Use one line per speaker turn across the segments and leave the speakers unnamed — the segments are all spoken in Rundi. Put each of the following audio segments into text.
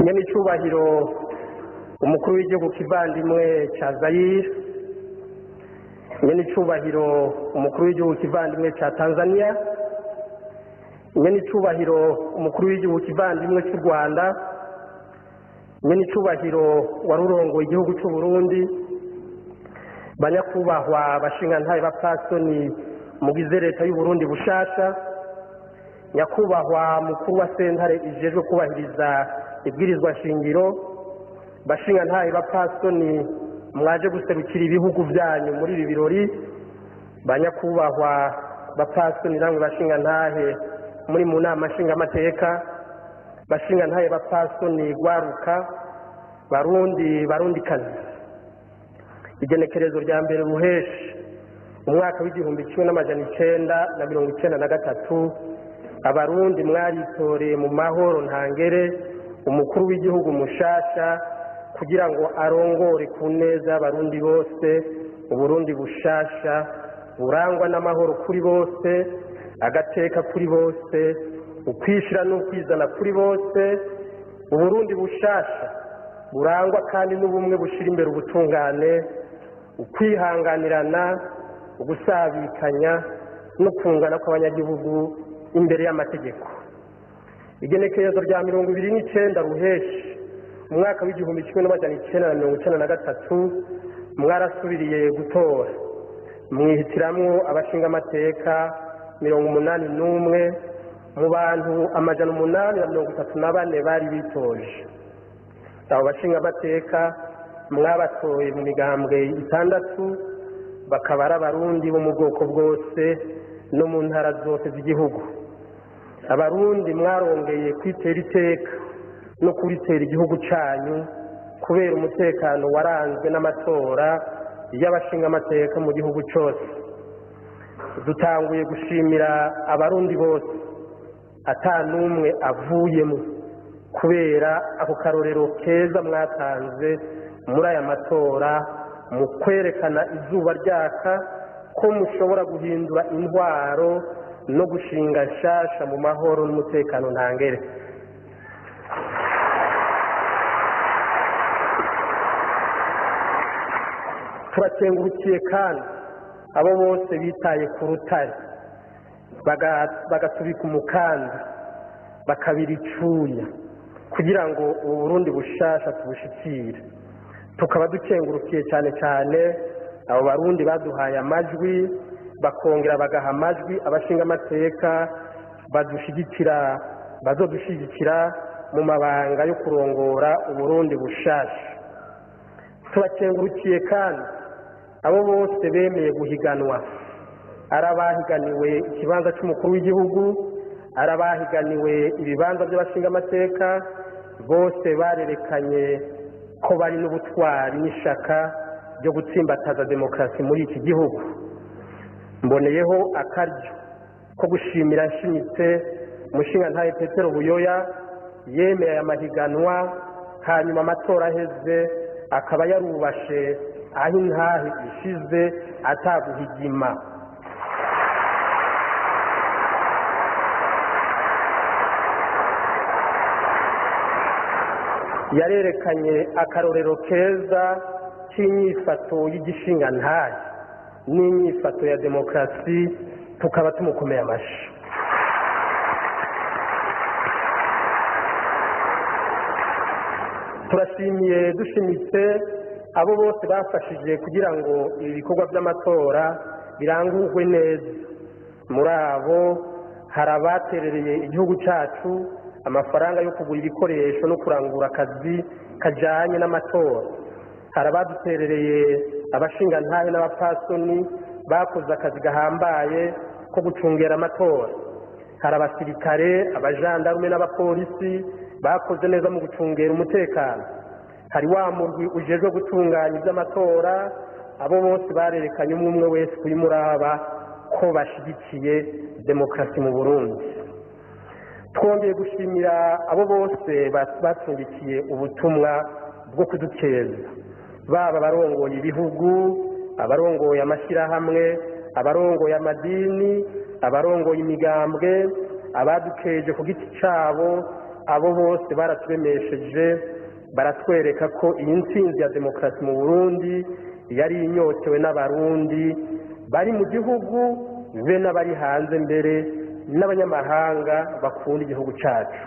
Nyenicubahiro umukuru w'igihugu kivandimwe ca Zaire, Nyenicubahiro umukuru w'igihugu kivandimwe ca Tanzania, Nyenicubahiro umukuru w'igihugu kivandimwe cy'u Rwanda, Nyenicubahiro warurongoye igihugu cy'u Burundi, banyakubahwa bashingantahe bapfasoni mugize leta y'u Burundi bushasha, nyakubahwa mukuru wa sentare ijejwe kubahiriza ibwirizwa shingiro, bashingantahe bapfasoni mwaje guserukira ibihugu byanyu muri ibi birori, banyakubahwa bapfasoni namwe bashingantahe muri mu nama nshingamateka, bashingantahe bapfasoni gwaruka, barundikazi. Igenekerezo rya mbere ruheshi umwaka w'igihumbi kimwe n'amajana 1993 abarundi mwaritoreye mu mahoro ntangere umukuru w'igihugu mushasha kugira ngo arongore ku neza abarundi bose, uburundi bushasha burangwa n'amahoro kuri bose, agateka kuri bose, ukwishira n'ukwizana kuri bose, uburundi bushasha burangwa kandi n'ubumwe bushira imbere ubutungane, ukwihanganirana, ugusabikanya no kungana kw'abanyagihugu imbere y'amategeko. Igenekerezo rya 29 ruheshi umwaka w'igihumbi kimwe n'amajana 1993 mwarasubiriye gutora, mwihitiramwo abashinga amateka 81 mu bantu amajana 834 bari bitoje. Abo bashinga amateka mwabatoye mu migambwe 6 bakaba ari abarundi bo mu bwoko bwose no mu ntara zose z'igihugu. Abarundi mwarongeye kwitera iteka no kuritera igihugu cyanyu kubera umutekano waranzwe n'amatora y'abashinga amateka mu gihugu cyose. Dutanguye gushimira abarundi bose atanumwe avuyemo kubera ako karorero keza mwatanze muri aya matora mu kwerekana izuba ryaka ko mushobora guhindura intwaro no gushinga nshasha mu mahoro n'umutekano ntangere. Turakengurukiye kandi abo bose bitaye ku rutare bagatubika umukanda bakabira icuya kugira ngo ubu Burundi bushasha tubushikire. Tukaba dukengurukiye cyane cyane abo barundi baduhaye amajwi bakongera bagaha amajwi abashinga amateka bazodushigikira mu mabanga yo kurongora uburundi bushasha. Turakengurukiye kandi abo bose bemeye guhiganwa, arabahiganiwe ikibanza cy'umukuru w'igihugu, arabahiganiwe ibibanza by'abashinga amateka, bose barerekanye ko bari n'ubutwari n'ishaka ryo gutsimbataza demokarasi muri iki gihugu. Mboneyeho akaryo ko gushimira nshimitse umushingantahe Petero Buyoya yemeye aya mahiganwa, hanyuma amatora aheze akaba yarubashe aho intahe ishize ataguhigima. Yarerekanye akarorero keza k'inyifato y'igishingantahe n'inyifato ya demokarasi, tukaba tumukomeye amashi. Turashimiye dushimitse abo bose bafashije kugira ngo ibi bikorwa by'amatora birangurwe neza. Muri abo hari abaterereye igihugu cyacu amafaranga yo kugura ibikoresho no kurangura akazi kajanye n'amatora. Hari abaduterereye abashingantahe n'abapfasoni bakoze akazi gahambaye ko gucungera amatora. Hari abasirikare, abajandarume n'abapolisi bakoze neza mu gucungera umutekano. Hari wa murwi ujejwe gutunganya iby'amatora, abo bose barerekanye umwe wese kuri muraba ko bashigikiye demokarasi mu Burundi. Twongeye gushimira abo bose batundikiye ubutumwa bwo kudukeza, baba abarongoye ibihugu, abarongoye amashyirahamwe, abarongoye amadini, abarongoye imigambwe, abadukeje ku giti cyabo abo bose baraturemesheje baratwereka ko iyi ntsinzi ya demokarasi mu Burundi yari inyotewe n'abarundi bari mu gihugu be n'abari hanze mbere n'abanyamahanga bakunda igihugu cyacu.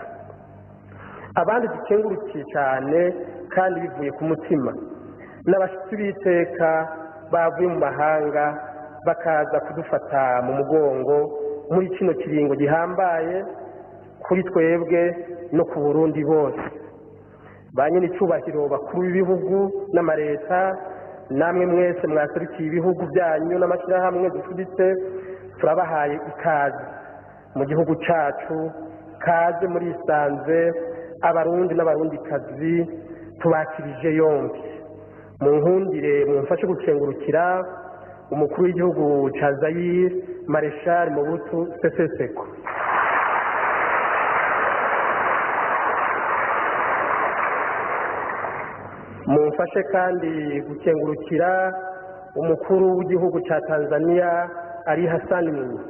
Abandi dukengurukiye cyane kandi bivuye ku mutima n'abashyitsi b'iteka bavuye mu mahanga bakaza kudufata mu mugongo muri kino kiringo gihambaye kuri twebwe no ku Burundi bose. Ba nyine icyubahiro bakuru b'ibihugu n'amareta, namwe mwese mwaserukiye ibihugu byanyu n'amashyirahamwe dufuditse, turabahaye ikaze mu gihugu cyacu, kaze muri isanze abarundi n'abarundikazi tubakirije yombi. Mu nkundire mumfashe gukengurukira umukuru w'igihugu cya Zaire Marshal Mobutu Sese Seko. Mumfashe kandi gukengurukira umukuru w'igihugu cya Tanzania Ali Hassan Mwinyi.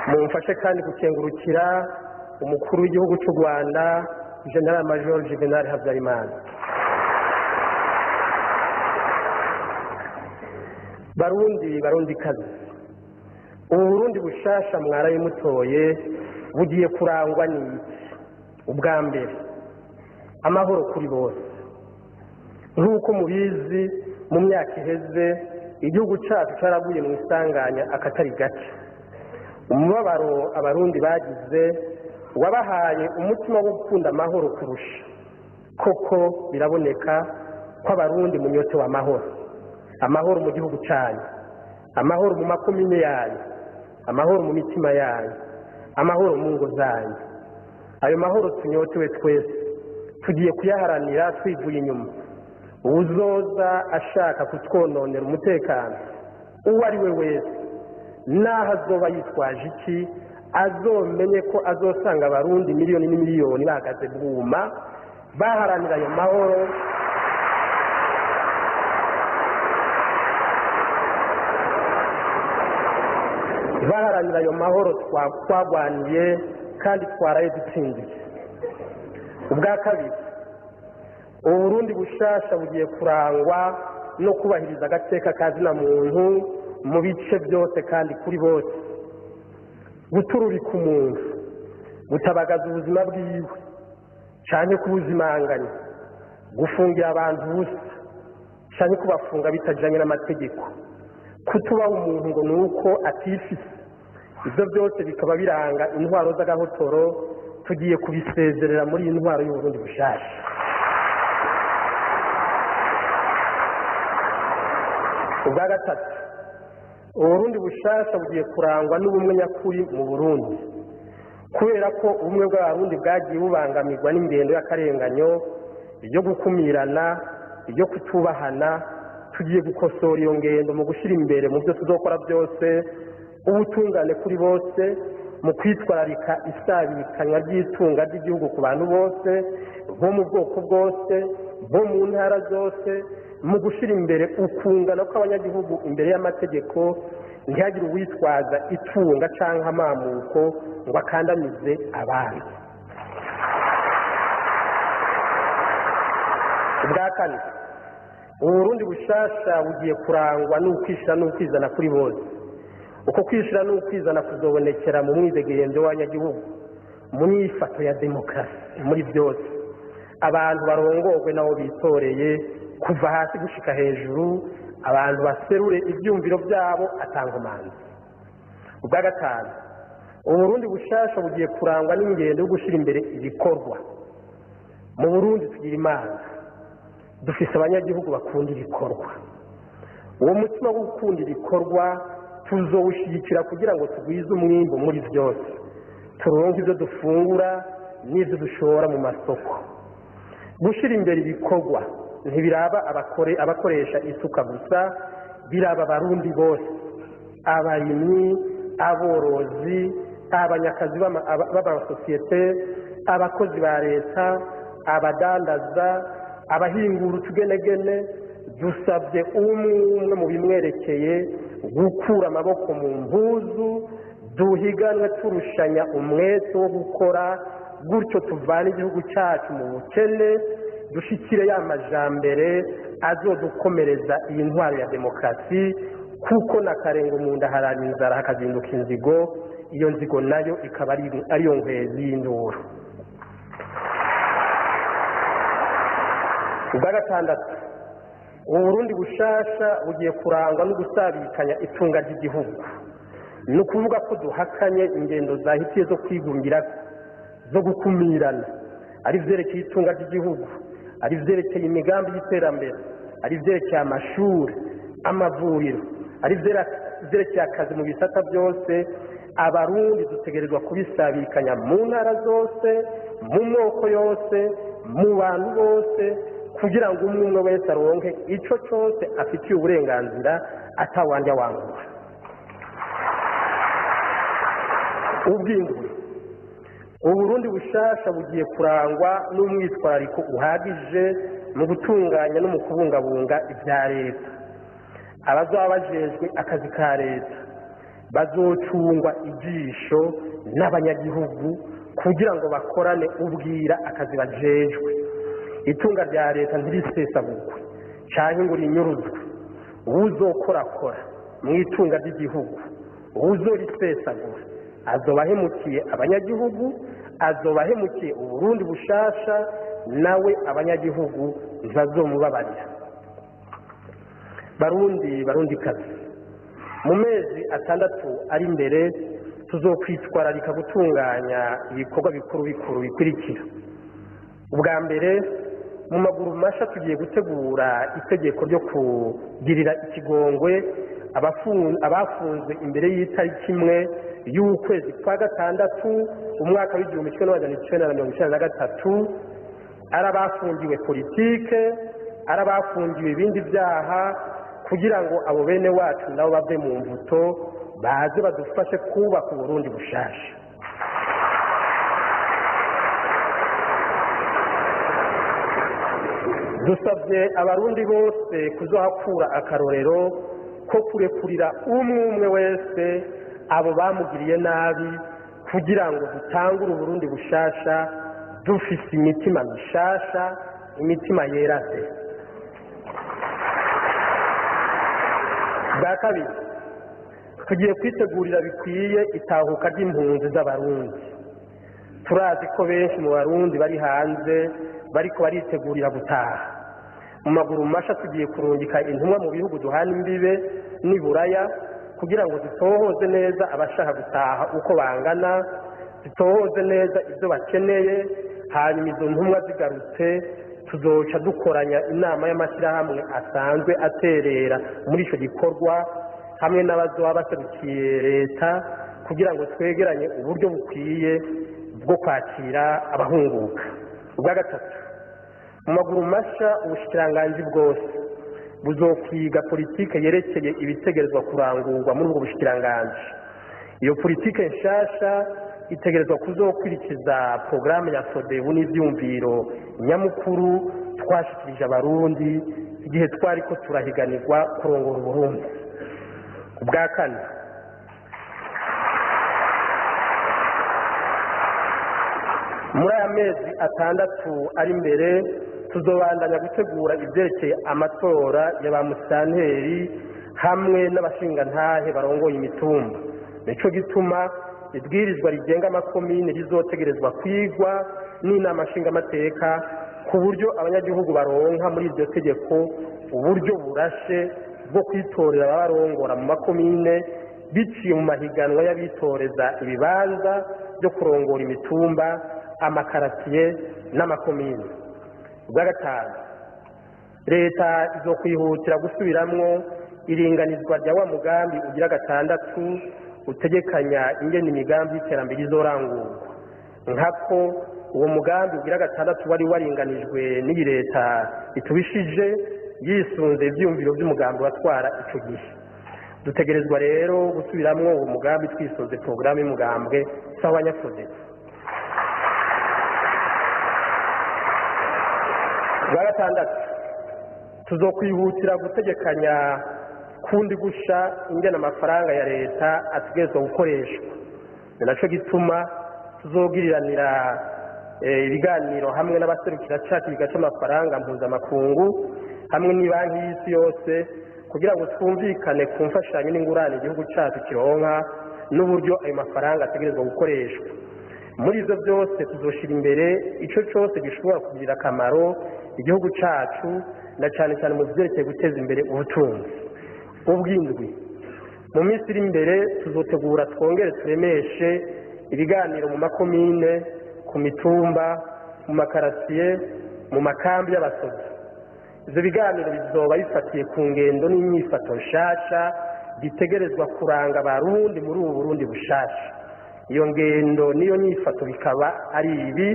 Mumfashe kandi gukengurukira umukuru w'igihugu cy'u Rwanda General Major Juvenal Habyarimana. Barundi kazi, ubu Burundi bushasha mwaraye mutoye bugiye kurangwa n'iki? Ubwa mbere amahoro kuri bose. Nk'uko mubizi mu myaka iheze igihugu cyacu cyaraguye mu isanganya akatari gake. Umubabaro abarundi bagize wabahaye umutima wo gukunda amahoro kurusha. Koko biraboneka ko abarundi munyote wa amahoro mu gihugu cyanyu, amahoro mu makomine yanyu, amahoro mu mitima yanyu, amahoro mu ngo zanyu. Ayo mahoro tunyotewe twese tugiye kuyaharanira twivuye inyuma. Uzoza ashaka kutwononera umutekano uwo ari we wese, naho azoba yitwaje iki, azomenye ko azosanga abarundi miliyoni n'imiliyoni bahagaze bwuma baharanira ayo mahoro. Baharanira ayo mahoro twagwaniye kandi twaraye dutsindiye. Ubwa kabiri, Uburundi bushasha bugiye kurangwa no kubahiriza agateka kazina muntu mu bice byose kandi kuri bose. Guturubika umuntu, gutabagaza ubuzima bwiwe cyane kubuzimanganya, gufungira abantu ubusa cyane kubafunga bitajanye n'amategeko, kutubaha umuntu ngo nuko atifise. Ibyo byose bikaba biranga intwaro z'agahotoro tugiye kubisezerera muri intwaro y'Uburundi bushasha. Ubwa gatatu, Uburundi bushasha bugiye kurangwa n'ubumwe nyakuri mu Burundi. Kubera ko ubumwe bw'abarundi bwagiye bubangamirwa n'ingendo y'akarenganyo, iyo gukumirana, iyo kutubahana, tugiye gukosora iyo ngendo mu gushyira imbere mu byo tuzokora byose ubutungane kuri bose, mu kwitwararika isabikanywa ry'itunga ry'igihugu ku bantu bose bo mu bwoko bwose, bo mu ntara zose, mu gushyira imbere ukungana kw'abanyagihugu imbere y'amategeko, ntihagire uwitwaza itunga cyangwa amamuko ngo akandamize abandi. Ubwa kane, Uburundi bushasha bugiye kurangwa n'ukwishira n'ukwizana kuri bose. Uko kwishira n'ukwizana kuzobonekera mu mwidegemvyo w'abanyagihugu, mu myifato ya demokarasi muri byose. Abantu barongorwe nabo bitoreye kuva hasi gushika hejuru, abantu baserure ibyumviro byabo atangomanzi. Ubwa gatanu, Uburundi bushasha bugiye kurangwa n'ingendo yo gushira imbere ibikorwa. Mu Burundi tugira Imana, dufise abanyagihugu bakunda ibikorwa. Uwo mutima wo gukunda ibikorwa tuzowushigikira kugira ngo tugwize umwimbo muri byose, turonke ibyo dufungura n'ibyo dushora mu masoko. Gushira imbere ibikorwa ntibiraba abakoresha isuka gusa, biraba abarundi bose, abarimyi, aborozi, abanyakazi b'amasosiyete, abakozi ba leta, abadandaza, abahingura utugenegene. Dusabye umwe mu bimwerekeye gukura amaboko mu mpuzu, duhiganwe turushanya umwete wo gukora gutyo tuvana igihugu cyacu mu bukene dushikire ya majambere azodukomereza iyi ntwaro ya demokarasi kuko nakarenga mu nda harana inzara hakazinduka inzigo iyo nzigo nayo ikaba ariyo nkwezi y'induru. ubwa gatandatu Uburundi bushasha bugiye kurangwa no gusabikanya itunga ry'igihugu. Ni ukuvuga ko duhakanye ingendo zahitiye zo kwigungira zo gukumirana, ari vyerekeye itunga ry'igihugu, ari vyerekeye imigambi y'iterambere, ari vyerekeye amashuri, amavuriro, ari vyerekeye akazi mu bisata byose. Abarundi dutegerezwa kubisabikanya mu ntara zose, mu moko yose, mu bantu bose, kugira ngo umwe wese aronke ico cyose afitiye uburenganzira atawanja wangura. Ubwindwi Uburundi bushasha bugiye kurangwa n'umwitwarariko uhagije mu gutunganya no mu kubungabunga ibya leta. Abazaba bajejwe akazi ka leta bazocungwa ijisho n'abanyagihugu kugira ngo bakorane ubwira akazi bajejwe. Itunga rya leta ntirisesagurwe canke ngo rinyuruzwe. Uwuzokorakora mu itunga ry'igihugu, uwuzorisesagura azoba ahemukiye abanyagihugu, azoba ahemukiye Uburundi bushasha, nawe abanyagihugu ntibazomubabarira. Barundi kazi, mu mezi atandatu ari imbere tuzokwitwararika gutunganya ibikorwa bikuru bikurikira. Ubwa mbere, mu maguru masha tugiye gutegura itegeko ryo kugirira ikigongwe abafunzwe imbere y'itariki imwe y'ukwezi kwa gatandatu umwaka w'igihumbi kimwe n'amajana icenda na mirongo icenda na gatatu, ari abafungiwe politike, ari abafungiwe ibindi vyaha, kugira ngo abo bene wacu nabo bave mu mvuto baze badufashe kubaka Uburundi bushasha. Dusabye abarundi bose kuzohakura akarorero ko kurekurira umwe wese abo bamugiriye nabi, kugira ngo dutangure Uburundi bushasha dufise imitima mishasha, imitima yerase. Bwa kabiri, tugiye kwitegurira bikwiye itahuka ry'impunzi z'abarundi. Turazi ko benshi mu barundi bari hanze bariko baritegurira gutaha. Mu maguru masha tugiye kurungika intumwa mu bihugu duhana imbibe n'iburaya kugira ngo zitohoze neza abashaka gutaha uko bangana, zitohoze neza ibyo bakeneye. Hanyuma izo ntumwa zigarutse tuzoca dukoranya inama y'amashyirahamwe asanzwe aterera muri icyo gikorwa hamwe n'abazoba baserukiye leta kugira ngo twegeranye uburyo bukwiye bwo kwakira abahunguka. Ubwa gatatu, mu maguru masha ubushikiranganji bwose buzokwiga politike yerekeye ibitegerezwa kurangurwa muri ubwo bushikiranganji. Iyo politike nshasha itegerezwa kuzokwirikiza programme ya Sodebu n'ivyumviro nyamukuru twashikirije abarundi igihe twariko turahiganirwa kurongora Uburundi. Ubwa kane, muri aya mezi atandatu ari imbere tuzobandanya gutegura ivyerekeye amatora ya ba musitanteri hamwe n'abashingantahe barongoye imitumba. Nico gituma ibwirizwa rigenga amakomine rizotegerezwa kwigwa n'inama nshingamateka ku buryo abanyagihugu baronka muri iryo tegeko uburyo burashe bwo kwitorera ababarongora mu makomine biciye mu mahiganwa y'abitoreza ibibanza byo kurongora imitumba, amakaratiye n'amakomine. Ubwa gatanu, leta izokwihutira gusubiramwo iringanizwa rya wa mugambi ugira gatandatu utegekanya ingene imigambi y'iterambere izorangurwa. Nkako uwo mugambi ugira gatandatu wari waringanijwe n'iyi leta itubishije yisunze ivyumviro by'umugambi watwara ico gihe. Dutegerezwa rero gusubiramwo uwo mugambi twisunze programme y'umugambwe s'abanyafode. Ubwa gatandatu, tuzokwihutira gutegekanya kundi gusha ingene amafaranga ya leta ategerezwa gukoreshwa. ni naco gituma tuzogiriranira ibiganiro hamwe n'abaserukira caki bigaca amafaranga mpuzamakungu hamwe n'ibanki y'isi yose kugira ngo twumvikane ku mfashanyo n'ingurane igihugu cacu kironka n'uburyo ayo mafaranga ategerezwa gukoreshwa. Muri ivyo byose tuzoshira imbere ico cose gishobora kugirira akamaro igihugu cacu na cane cyane mu vyerekeye guteza imbere ubutunzi. Ubwindwi mu minsi iri imbere tuzotegura twongere turemeshe ibiganiro mu makomine, ku mitumba, mu makarasiye, mu makambi y'abasozi. Ivyo biganiro bizoba bifatiye ku ngendo n'inyifato nshasha bitegerezwa kuranga abarundi muri ubu Burundi bushasha. Iyo ngendo niyo nyifato bikaba ari ibi: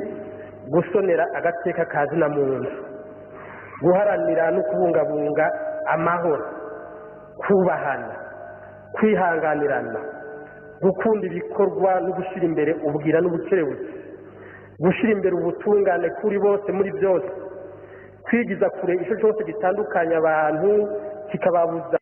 gusonera agateka kazina muntu, guharanira no kubungabunga amahoro, kubahana, kwihanganirana, gukunda ibikorwa no gushira imbere ubwira n'ubukerebutsi, gushira imbere ubutungane kuri bose muri byose, kwigiza kure ico cyose gitandukanya abantu kikababuza